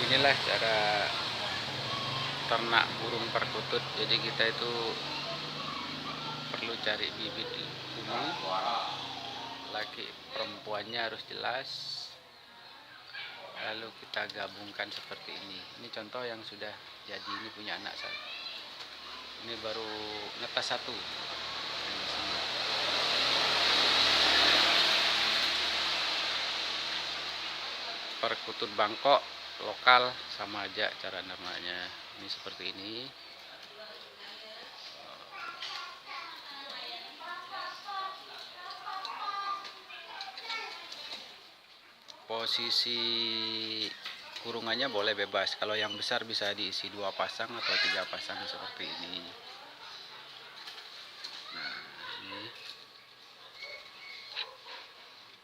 Inilah cara ternak burung perkutut. Jadi kita itu perlu cari bibit dulu, laki perempuannya harus jelas, lalu kita gabungkan seperti ini. Ini contoh yang sudah jadi, ini punya anak saya. Ini baru netas satu. Perkutut Bangkok lokal sama aja cara namanya. Ini seperti ini. Posisi kurungannya boleh bebas. Kalau yang besar bisa diisi 2 pasang atau 3 pasang seperti ini. Nah, ini.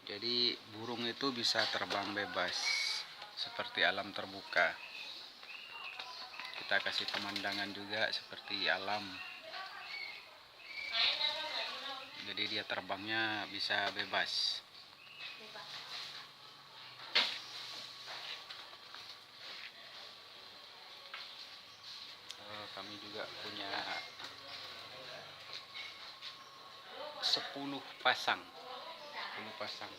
Jadi burung itu bisa terbang bebas seperti alam terbuka. Kita kasih pemandangan juga seperti alam. Jadi dia terbangnya bisa bebas. Kami juga punya 10 pasang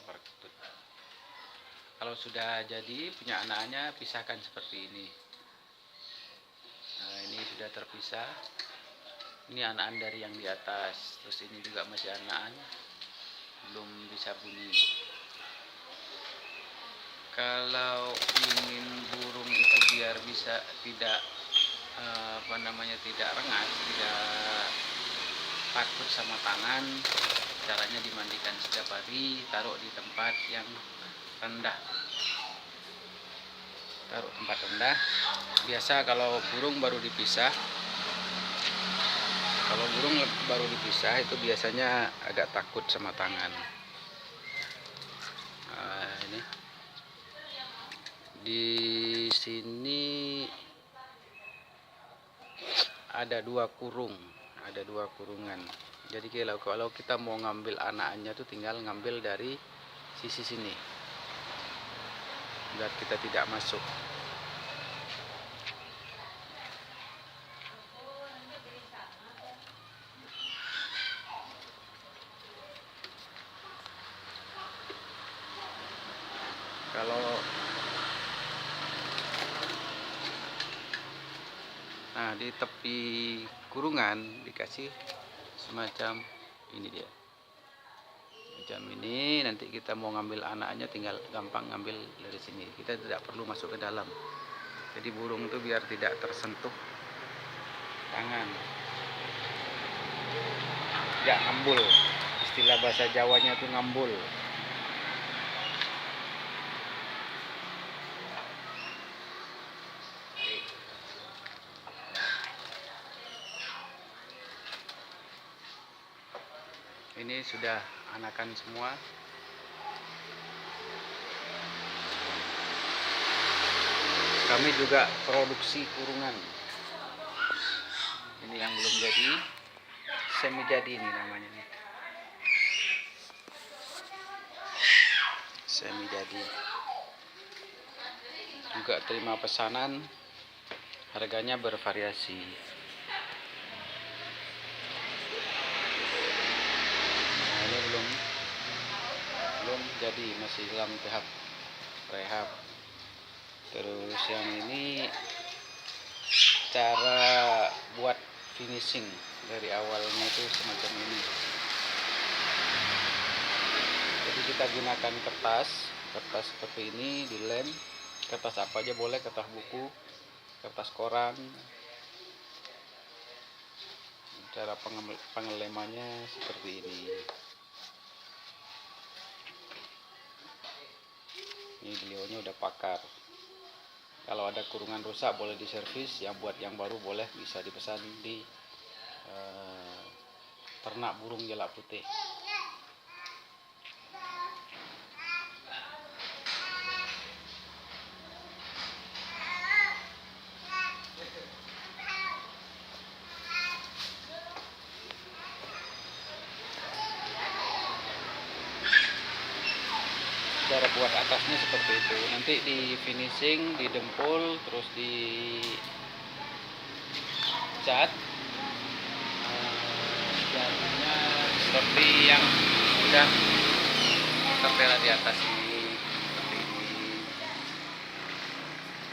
perkutut. Kalau sudah jadi punya anaknya, pisahkan seperti ini. Nah, ini sudah terpisah. Ini anakan dari yang di atas. Terus ini juga masih anakan, belum bisa bunyi. Kalau ingin burung itu biar bisa tidak tidak rengat, tidak takut sama tangan, caranya dimandikan setiap hari, taruh di tempat yang rendah. Taruh tempat rendah. Biasa kalau burung baru dipisah, itu biasanya agak takut sama tangan. Nah, ini di sini ada 2 kurungan. Jadi kalau kita mau ngambil anaknya tuh tinggal ngambil dari sisi sini, biar kita tidak masuk. Nah, di tepi kurungan dikasih semacam ini dia. Macam ini, nanti kita mau ngambil anaknya tinggal gampang ngambil dari sini. Kita tidak perlu masuk ke dalam. Jadi burung itu biar tidak tersentuh tangan. Tidak ngambul. Istilah bahasa Jawanya itu ngambul. Ini sudah anakan semua. Kami juga produksi kurungan. Ini yang belum jadi, semi jadi ini namanya. Semi jadi. Juga terima pesanan, harganya bervariasi. Ini belum jadi, masih dalam tahap rehab. Terus yang ini cara buat finishing dari awalnya itu semacam ini. Jadi kita gunakan kertas seperti ini, dilem. Kertas apa aja boleh, kertas buku, kertas koran. Cara pengelemannya seperti ini. Ini beliaunya udah pakar. Kalau ada kurungan rusak boleh diservis, yang buat yang baru boleh bisa dipesan di ternak burung jalak putih. Cara buat atas Ini seperti itu. Nanti di finishing, di dempul, terus di cat, jadinya seperti yang sudah tertera di atas ini,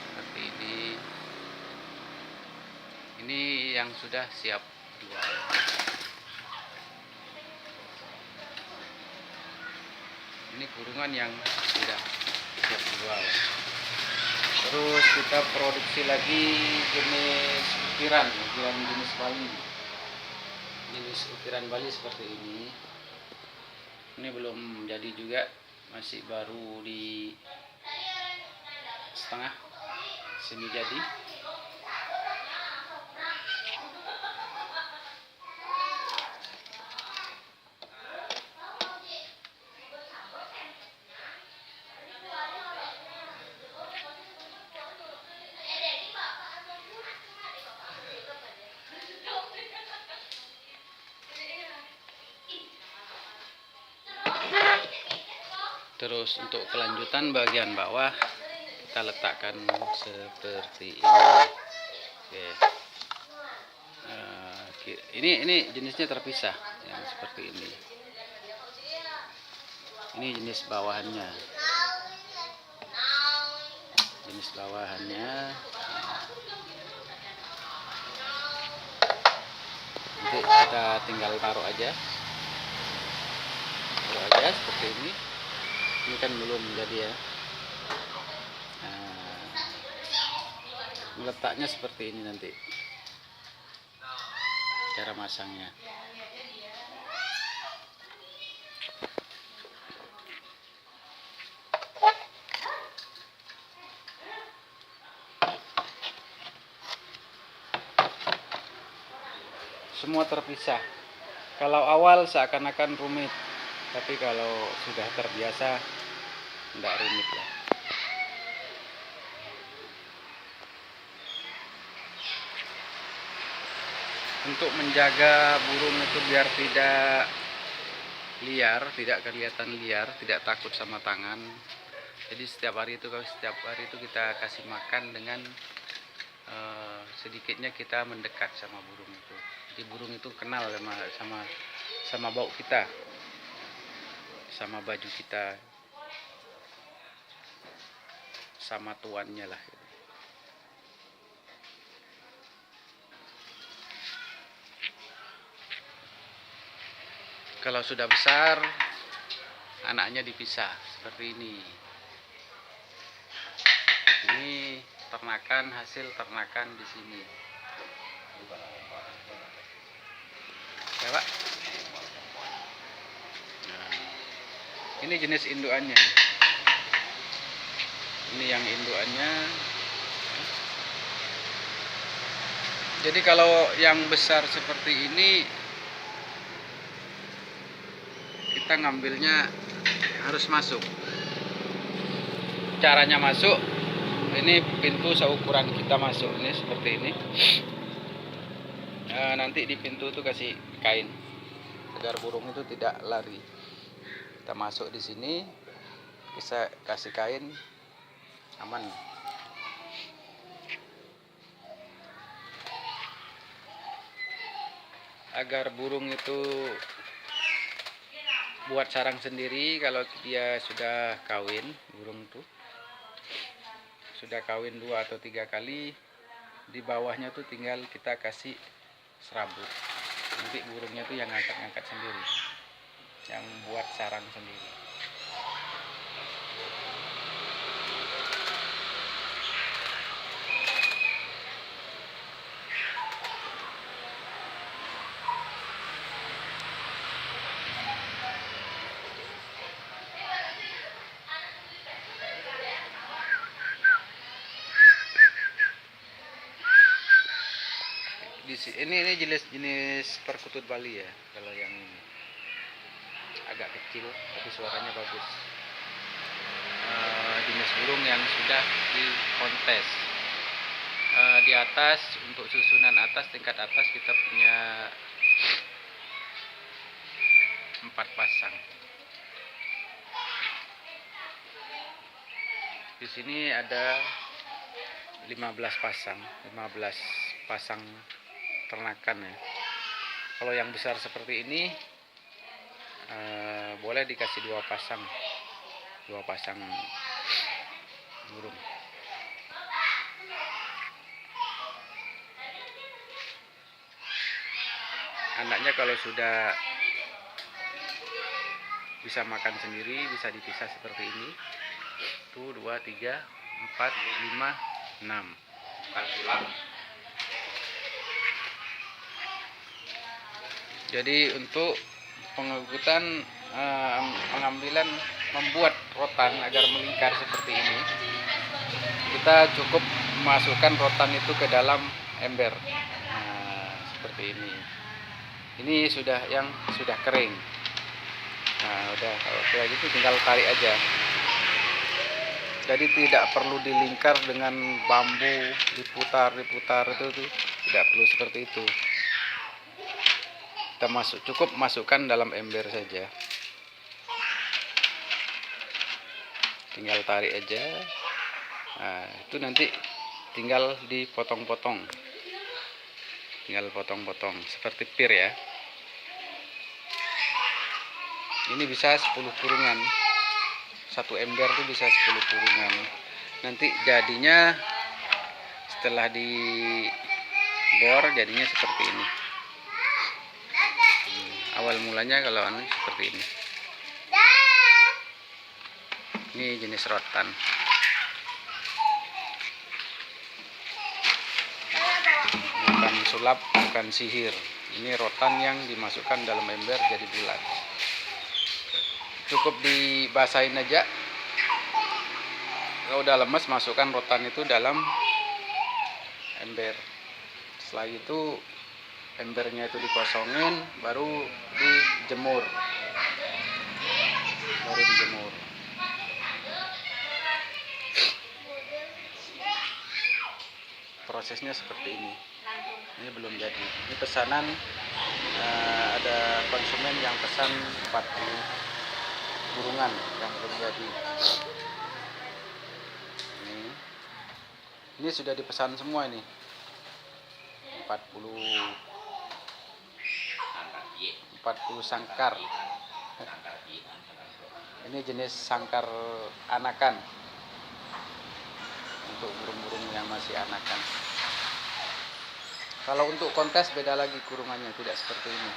seperti ini. Ini yang sudah siap jual. Ini kurungan yang sudah siap jual. Terus kita produksi lagi jenis ukiran jenis Bali. Jenis ukiran Bali seperti ini. Ini belum jadi juga, masih baru di setengah semi jadi. Terus untuk kelanjutan bagian bawah kita letakkan seperti ini. Oke. Ini jenisnya terpisah yang seperti ini. Ini jenis bawahannya. Jenis bawahannya. Nanti kita tinggal taruh aja. Taruh aja seperti ini. Ini kan belum jadi ya. Nah, letaknya seperti ini nanti. Cara masangnya. Semua terpisah. Kalau awal seakan-akan rumit, tapi kalau sudah terbiasa tidak rumit ya. Untuk menjaga burung itu biar tidak liar, tidak kelihatan liar, tidak takut sama tangan. Jadi setiap hari itu kita kasih makan dengan sedikitnya kita mendekat sama burung itu. Jadi burung itu kenal sama bau kita, sama baju kita, sama tuannya lah. Kalau sudah besar, anaknya dipisah seperti ini. Ini ternakan, hasil ternakan di sini. Ya, Pak. Nah, ini jenis indukannya. Ini yang indukannya. Jadi kalau yang besar seperti ini, kita ngambilnya harus masuk. Caranya masuk, ini pintu seukuran kita masuk, ini seperti ini. Nanti di pintu itu kasih kain agar burung itu tidak lari. Kita masuk di sini, bisa kasih kain, aman. Agar burung itu buat sarang sendiri. Kalau dia sudah kawin, burung tuh sudah kawin 2 atau 3 kali, di bawahnya tuh tinggal kita kasih serabut. Nanti burungnya tuh yang ngangkat-ngangkat sendiri, yang buat sarang sendiri. Ini jenis perkutut Bali ya. Kalau yang ini agak kecil tapi suaranya bagus. Jenis burung yang sudah dikontes. Di atas, untuk susunan atas, tingkat atas kita punya 4 pasang. Di sini ada 15 pasang ternakan ya. Kalau yang besar seperti ini boleh dikasih 2 pasang burung. Anaknya kalau sudah bisa makan sendiri, bisa dipisah seperti ini. 1, 2, 3, 4, 5, 6. Jadi untuk pengambilan membuat rotan agar melingkar seperti ini, kita cukup masukkan rotan itu ke dalam ember. Nah, seperti ini. Ini sudah kering. Nah, udah kayak gitu tinggal tarik aja. Jadi tidak perlu dilingkar dengan bambu diputar itu tidak perlu seperti itu. Kita cukup masukkan dalam ember saja. Tinggal tarik aja. Nah, itu nanti tinggal dipotong-potong. Tinggal potong-potong seperti pir ya. Ini bisa 10 kurungan. Satu ember itu bisa 10 kurungan. Nanti jadinya setelah dibor jadinya seperti ini. Awal mulanya kalau seperti ini. Ini jenis rotan. Bukan sulap, bukan sihir. Ini rotan yang dimasukkan dalam ember jadi bulat. Cukup dibasahin aja. Kalau udah lemes, masukkan rotan itu dalam ember. Setelah itu embernya itu dikosongin, baru dijemur. Prosesnya seperti ini. Ini belum jadi. Ini pesanan, ada konsumen yang pesan 40 kurungan yang belum jadi. Ini sudah dipesan semua ini. 40 sangkar. Ini jenis sangkar anakan. Untuk burung-burung yang masih anakan. Kalau untuk kontes beda lagi kurungannya, tidak seperti ini.